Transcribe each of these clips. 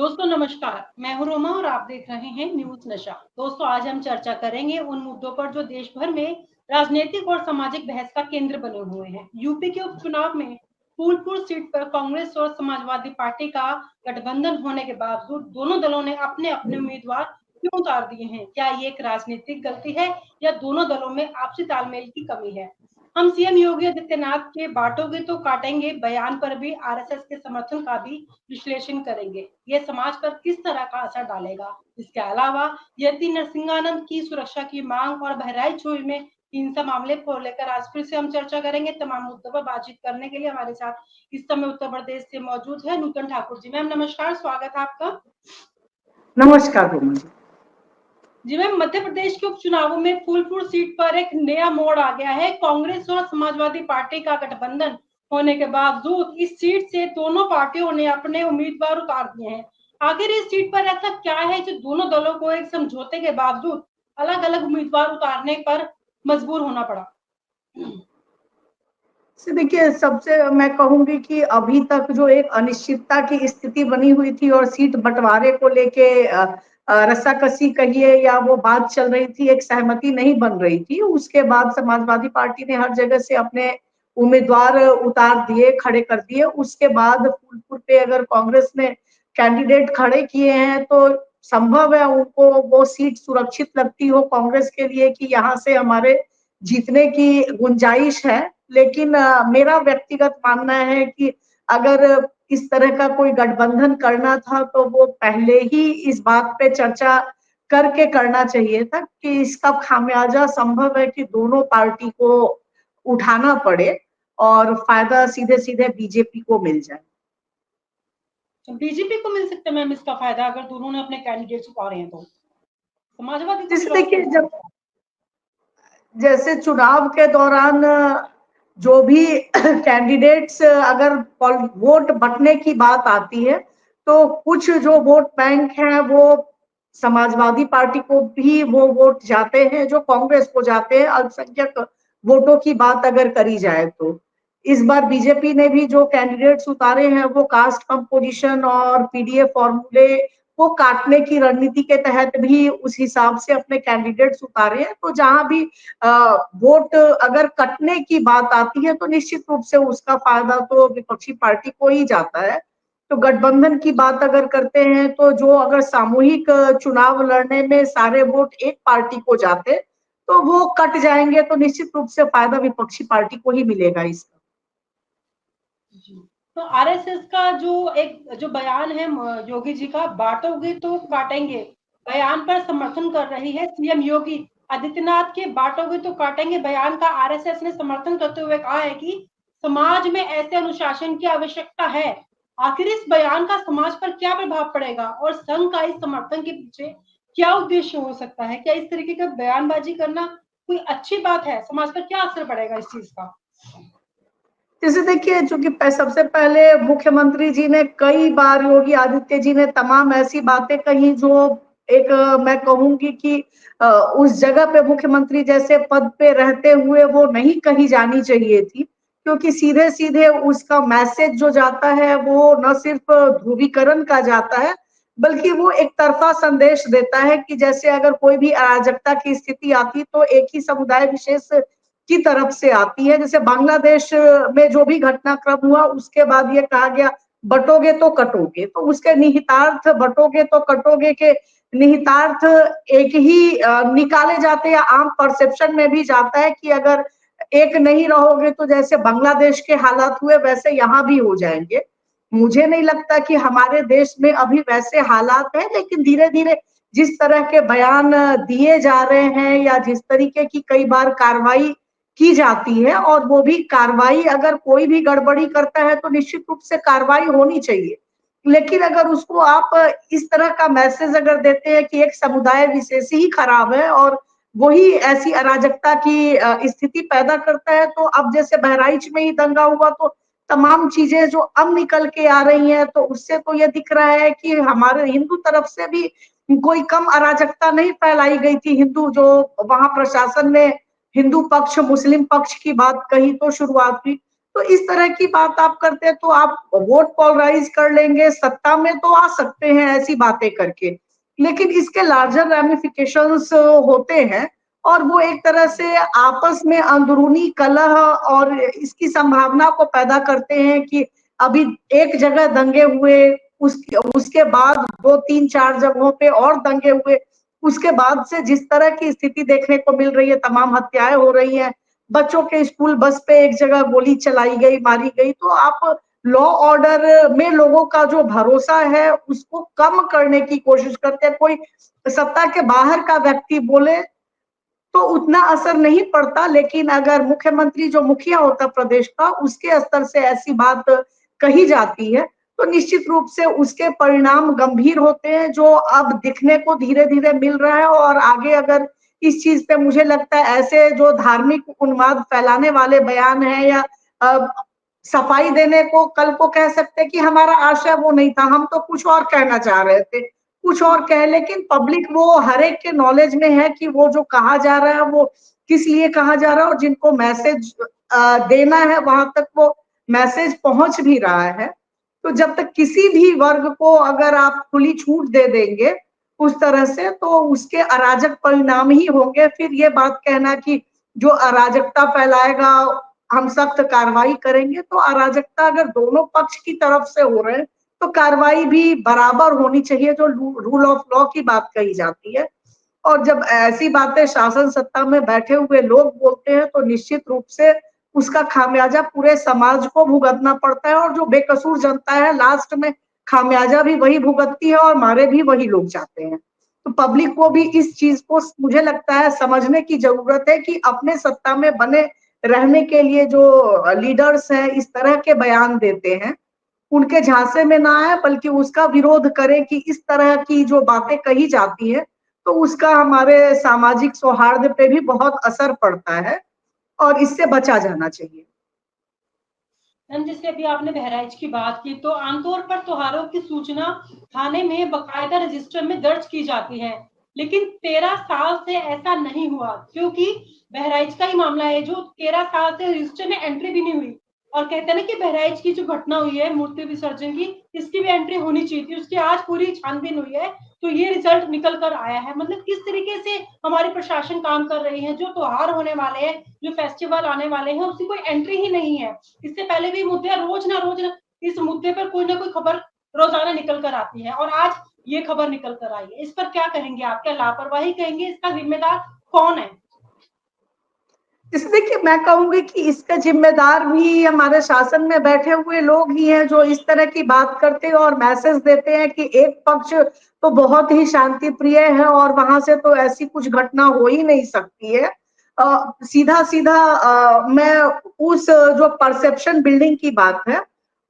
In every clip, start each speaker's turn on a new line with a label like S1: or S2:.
S1: दोस्तों नमस्कार, मैं हूँ रोमा और आप देख रहे हैं न्यूज़ नशा। दोस्तों आज हम चर्चा करेंगे उन मुद्दों पर जो देश भर में राजनीतिक और सामाजिक बहस का केंद्र बने हुए हैं। यूपी के उपचुनाव में फूलपुर सीट पर कांग्रेस और समाजवादी पार्टी का गठबंधन होने के बावजूद दोनों दलों ने अपने अपने उम्मीदवार क्यों उतार दिए हैं? क्या ये एक राजनीतिक गलती है या दोनों दलों में आपसी तालमेल की कमी है? हम सीएम योगी आदित्यनाथ के बांटोगे तो काटेंगे बयान पर भी आरएसएस के समर्थन का भी विश्लेषण करेंगे। ये समाज पर किस तरह का असर डालेगा? इसके अलावा यति नरसिंहानंद की सुरक्षा की मांग और बहराइच में हिंसा मामले को लेकर आज फिर से हम चर्चा करेंगे। तमाम मुद्दों पर बातचीत करने के लिए हमारे साथ इस समय उत्तर प्रदेश से मौजूद है नूतन ठाकुर जी। मैम नमस्कार, स्वागत है आपका।
S2: नमस्कार रोमा जी।
S1: जी मैम, मध्य प्रदेश के उपचुनावों में फूलपुर सीट पर एक नया मोड़ आ गया है। कांग्रेस और समाजवादी पार्टी का गठबंधन होने के बावजूद इस सीट से दोनों पार्टियों ने अपने उम्मीदवार उतार दिए हैं। आखिर इस सीट पर ऐसा क्या है जो दोनों दलों को एक समझौते के बावजूद अलग अलग उम्मीदवार उतारने पर मजबूर होना पड़ा?
S2: देखिए, सबसे मैं कहूंगी कि अभी तक जो एक अनिश्चितता की स्थिति बनी हुई थी और सीट बंटवारे को लेके रस्साकसी कहिए या वो बात चल रही थी, एक सहमति नहीं बन रही थी। उसके बाद समाजवादी पार्टी ने हर जगह से अपने उम्मीदवार उतार दिए, खड़े कर दिए। उसके बाद फूलपुर पे अगर कांग्रेस ने कैंडिडेट खड़े किए हैं तो संभव है उनको वो सीट सुरक्षित लगती हो कांग्रेस के लिए कि यहाँ से हमारे जीतने की गुंजाइश है। लेकिन मेरा व्यक्तिगत मानना है कि अगर इस तरह का कोई गठबंधन करना था तो वो पहले ही इस बात पे चर्चा करके करना चाहिए था कि इसका खामियाजा संभव है कि दोनों पार्टी को उठाना पड़े और फायदा सीधे सीधे बीजेपी को मिल जाए।
S1: बीजेपी को मिल सकता है मैम इसका फायदा अगर दोनों ने अपने कैंडिडेट्स उतारे हैं तो? समाजवादी को
S2: जैसे
S1: भी लॉस
S2: देखिए,
S1: हो
S2: जब
S1: सकता है।
S2: जैसे चुनाव के दौरान जो भी कैंडिडेट्स अगर वोट बंटने की बात आती है तो कुछ जो वोट बैंक हैं वो समाजवादी पार्टी को भी वो वोट जाते हैं जो कांग्रेस को जाते हैं। अल्पसंख्यक वोटों की बात अगर करी जाए तो इस बार बीजेपी ने भी जो कैंडिडेट्स उतारे हैं वो कास्ट कंपोजिशन और पीडीए फॉर्मूले को काटने की रणनीति के तहत भी उस हिसाब से अपने कैंडिडेट्स उतारे हैं। तो जहां भी वोट अगर कटने की बात आती है तो निश्चित रूप से उसका फायदा तो विपक्षी पार्टी को ही जाता है। तो गठबंधन की बात अगर करते हैं तो जो अगर सामूहिक चुनाव लड़ने में सारे वोट एक पार्टी को जाते तो वो कट जाएंगे तो निश्चित रूप से फायदा विपक्षी पार्टी को ही मिलेगा इसका।
S1: जी। तो आरएसएस का जो बयान है योगी जी का, बांटोगे तो काटेंगे, बयान पर समर्थन कर रही है सीएम योगी आदित्यनाथ के बांटोगे तो काटेंगे बयान का आरएसएस ने समर्थन करते हुए कहा है कि समाज में ऐसे अनुशासन की आवश्यकता है। आखिर इस बयान का समाज पर क्या प्रभाव पड़ेगा और संघ का इस समर्थन के पीछे क्या उद्देश्य हो सकता है? क्या इस तरीके का बयानबाजी करना कोई अच्छी बात है? समाज पर क्या असर पड़ेगा इस चीज का?
S2: जैसे देखिए, चूंकि सबसे पहले मुख्यमंत्री जी ने कई बार, योगी आदित्य जी ने तमाम ऐसी बातें कही जो एक मैं कहूंगी कि उस जगह पे मुख्यमंत्री जैसे पद पे रहते हुए वो नहीं कही जानी चाहिए थी। क्योंकि सीधे सीधे उसका मैसेज जो जाता है वो न सिर्फ ध्रुवीकरण का जाता है बल्कि वो एक तरफा संदेश देता है कि जैसे अगर कोई भी अराजकता की स्थिति आती तो एक ही समुदाय विशेष की तरफ से आती है। जैसे बांग्लादेश में जो भी घटनाक्रम हुआ उसके बाद ये कहा गया बटोगे तो कटोगे, तो उसके निहितार्थ बटोगे तो कटोगे के निहितार्थ एक ही निकाले जाते हैं। आम परसेप्शन में भी जाता है कि अगर एक नहीं रहोगे तो जैसे बांग्लादेश के हालात हुए वैसे यहाँ भी हो जाएंगे। मुझे नहीं लगता कि हमारे देश में अभी वैसे हालात हैं, लेकिन धीरे धीरे जिस तरह के बयान दिए जा रहे हैं या जिस तरीके की कई बार कार्रवाई की जाती है और वो भी कार्रवाई अगर कोई भी गड़बड़ी करता है तो निश्चित रूप से कार्रवाई होनी चाहिए। लेकिन अगर उसको आप इस तरह का मैसेज अगर देते हैं कि एक समुदाय विशेष ही खराब है और वही ऐसी अराजकता की स्थिति पैदा करता है, तो अब जैसे बहराइच में ही दंगा हुआ तो तमाम चीजें जो अब निकल के आ रही हैं तो उससे तो ये दिख रहा है कि हमारे हिंदू तरफ से भी कोई कम अराजकता नहीं फैलाई गई थी। हिंदू जो वहां प्रशासन ने हिंदू पक्ष मुस्लिम पक्ष की बात कही तो शुरुआत हुई। तो इस तरह की बात आप करते हैं तो आप वोट पोलराइज कर लेंगे, सत्ता में तो आ सकते हैं ऐसी बातें करके, लेकिन इसके लार्जर रैमिफिकेशंस होते हैं और वो एक तरह से आपस में अंदरूनी कलह और इसकी संभावना को पैदा करते हैं कि अभी एक जगह दंगे हुए, उसके बाद 2 3 4 जगहों पे और दंगे हुए, उसके बाद से जिस तरह की स्थिति देखने को मिल रही है, तमाम हत्याएं हो रही हैं, बच्चों के स्कूल बस पे एक जगह गोली चलाई गई, मारी गई, तो आप लॉ ऑर्डर में लोगों का जो भरोसा है उसको कम करने की कोशिश करते हैं। कोई सत्ता के बाहर का व्यक्ति बोले तो उतना असर नहीं पड़ता, लेकिन अगर मुख्यमंत्री जो मुखिया होता प्रदेश का, उसके स्तर से ऐसी बात कही जाती है तो निश्चित रूप से उसके परिणाम गंभीर होते हैं, जो अब दिखने को धीरे धीरे मिल रहा है। और आगे अगर इस चीज पे मुझे लगता है ऐसे जो धार्मिक उन्माद फैलाने वाले बयान है या सफाई देने को, कल को कह सकते हैं कि हमारा आशय वो नहीं था, हम तो कुछ और कहना चाह रहे थे, कुछ और कहे, लेकिन पब्लिक वो हर एक के नॉलेज में है कि वो जो कहा जा रहा है वो किस लिए कहा जा रहा है, और जिनको मैसेज देना है वहां तक वो मैसेज पहुंच भी रहा है। तो जब तक किसी भी वर्ग को अगर आप खुली छूट दे देंगे उस तरह से, तो उसके अराजक परिणाम ही होंगे। फिर ये बात कहना कि जो अराजकता फैलाएगा हम सख्त कार्रवाई करेंगे, तो अराजकता अगर दोनों पक्ष की तरफ से हो रहे हैं तो कार्रवाई भी बराबर होनी चाहिए, जो रूल ऑफ लॉ की बात कही जाती है। और जब ऐसी बातें शासन सत्ता में बैठे हुए लोग बोलते हैं तो निश्चित रूप से उसका खामियाजा पूरे समाज को भुगतना पड़ता है, और जो बेकसूर जनता है लास्ट में खामियाजा भी वही भुगतती है और मारे भी वही लोग जाते हैं। तो पब्लिक को भी इस चीज को मुझे लगता है समझने की जरूरत है कि अपने सत्ता में बने रहने के लिए जो लीडर्स हैं इस तरह के बयान देते हैं, उनके झांसे में ना आए, बल्कि उसका विरोध करें कि इस तरह की जो बातें कही जाती है तो उसका हमारे सामाजिक सौहार्द पे भी बहुत असर पड़ता है और इससे बचा जाना चाहिए।
S1: मैम, जैसे अभी आपने बहराइच की बात की, तो आमतौर पर त्योहारों की सूचना थाने में बकायदा रजिस्टर में दर्ज की जाती है, लेकिन 13 साल से ऐसा नहीं हुआ, क्योंकि बहराइच का ही मामला है जो 13 साल से रजिस्टर में एंट्री भी नहीं हुई। और कहते हैं ना कि बहराइच की जो घटना हुई है मूर्ति विसर्जन की, इसकी भी एंट्री होनी चाहिए थी, उसकी आज पूरी छानबीन हुई है, तो ये रिजल्ट निकल कर आया है। मतलब किस तरीके से हमारी प्रशासन काम कर रही है, जो त्योहार होने वाले हैं, जो फेस्टिवल आने वाले हैं, उसकी कोई एंट्री ही नहीं है। इससे पहले भी मुद्दे रोज ना रोज इस मुद्दे पर कोई ना कोई खबर रोजाना निकल कर आती है, और आज ये खबर निकल कर आई है। इस पर क्या कहेंगे आप? क्या लापरवाही कहेंगे? इसका जिम्मेदार कौन है?
S2: इस देखिए, मैं कहूंगी कि इसका जिम्मेदार भी हमारे शासन में बैठे हुए लोग ही हैं, जो इस तरह की बात करते हैं और मैसेज देते हैं कि एक पक्ष तो बहुत ही शांति प्रिय है और वहां से तो ऐसी कुछ घटना हो ही नहीं सकती है। सीधा सीधा मैं उस जो परसेप्शन बिल्डिंग की बात है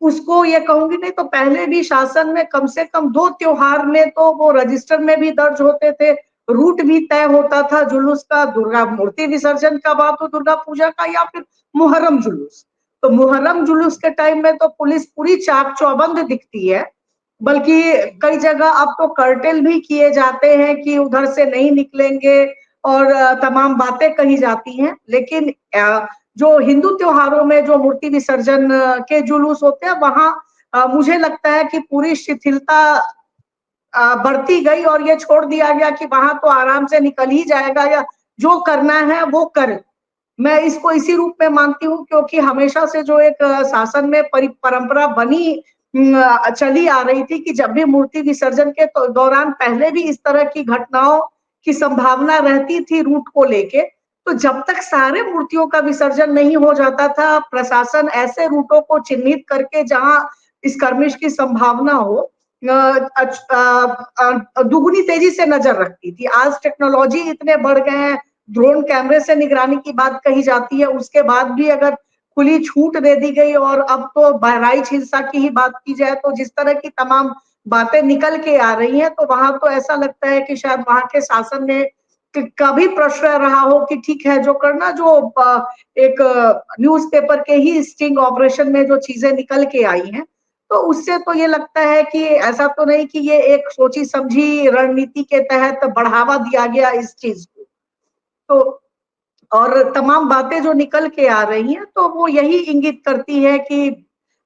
S2: उसको ये कहूंगी, नहीं तो पहले भी शासन में कम से कम 2 त्योहार में तो वो रजिस्टर में भी दर्ज होते थे, रूट भी तय होता था जुलूस का, दुर्गा मूर्ति विसर्जन का बात हो, दुर्गा पूजा का, या फिर मुहर्रम जुलूस। तो मुहर्रम जुलूस के टाइम में तो पुलिस पूरी चाक चौबंद दिखती है, बल्कि कई जगह अब तो कर्टेल भी किए जाते हैं कि उधर से नहीं निकलेंगे और तमाम बातें कही जाती हैं। लेकिन जो हिंदू त्योहारों में जो मूर्ति विसर्जन के जुलूस होते हैं वहां मुझे लगता है कि पूरी शिथिलता बढ़ती गई और ये छोड़ दिया गया कि वहां तो आराम से निकल ही जाएगा, या जो करना है वो कर। मैं इसको इसी रूप में मानती हूँ, क्योंकि हमेशा से जो एक शासन में परंपरा बनी चली आ रही थी कि जब भी मूर्ति विसर्जन के दौरान पहले भी इस तरह की घटनाओं की संभावना रहती थी रूट को लेके, तो जब तक सारे मूर्तियों का विसर्जन नहीं हो जाता था, प्रशासन ऐसे रूटों को चिन्हित करके जहां स्कर्मिश की संभावना हो दुगुनी तेजी से नजर रखती थी। आज टेक्नोलॉजी इतने बढ़ गए हैं, ड्रोन कैमरे से निगरानी की बात कही जाती है, उसके बाद भी अगर खुली छूट दे दी गई और अब तो बहराइच हिंसा की ही बात की जाए तो जिस तरह की तमाम बातें निकल के आ रही हैं, तो वहां तो ऐसा लगता है कि शायद वहां के शासन ने कभी प्रश्रय रहा हो कि ठीक है जो करना, जो एक न्यूज़पेपर के ही स्टिंग ऑपरेशन में जो चीजें निकल के आई हैं, तो उससे तो ये लगता है कि ऐसा तो नहीं कि ये एक सोची समझी रणनीति के तहत बढ़ावा दिया गया इस चीज को। तो और तमाम बातें जो निकल के आ रही हैं तो वो यही इंगित करती है कि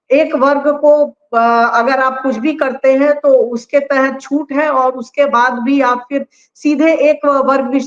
S2: एक वर्ग को अगर आप कुछ भी करते हैं तो उसके तहत छूट है, और उसके बाद भी आप फिर सीधे एक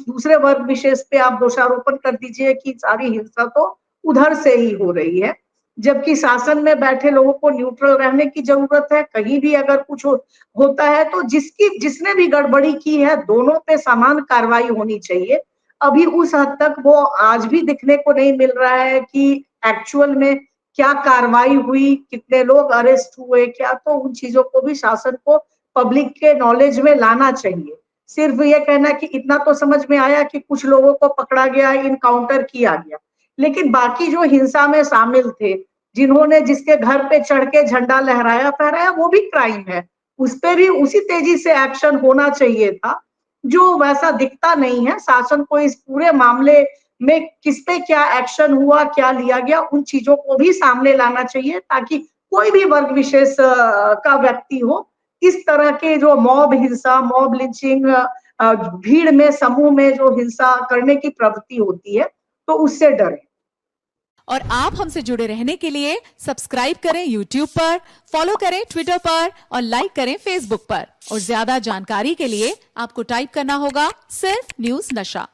S2: दूसरे वर्ग विशेष पे आप दोषारोपण कर दीजिए कि सारी हिंसा तो उधर से ही हो रही है, जबकि शासन में बैठे लोगों को न्यूट्रल रहने की जरूरत है। कहीं भी अगर कुछ होता है तो जिसने भी गड़बड़ी की है दोनों पे समान कार्रवाई होनी चाहिए। अभी उस हद तक वो आज भी दिखने को नहीं मिल रहा है कि एक्चुअल में क्या कार्रवाई हुई, कितने लोग अरेस्ट हुए, क्या, तो उन चीजों को भी शासन को पब्लिक के नॉलेज में लाना चाहिए। सिर्फ ये कहना कि इतना तो समझ में आया कि कुछ लोगों को पकड़ा गया, इनकाउंटर किया गया, लेकिन बाकी जो हिंसा में शामिल थे, जिन्होंने जिसके घर पे चढ़ के झंडा लहराया फहराया, वो भी क्राइम है। उस पे भी उसी तेजी से एक्शन होना चाहिए था, जो वैसा दिखता नहीं है। शासन को इस पूरे मामले में किस पे क्या एक्शन हुआ, क्या लिया गया, उन चीजों को भी सामने लाना चाहिए, ताकि कोई भी वर्ग विशेष का व्यक्ति हो, इस तरह के जो मॉब हिंसा, मॉब लिंचिंग, भीड़ में समूह में जो हिंसा करने की प्रवृत्ति होती है, तो उससे डरे।
S3: और आप हमसे जुड़े रहने के लिए सब्सक्राइब करें YouTube पर, फॉलो करें ट्विटर पर और लाइक करें Facebook पर। और ज्यादा जानकारी के लिए आपको टाइप करना होगा सिर्फ न्यूज़ नशा।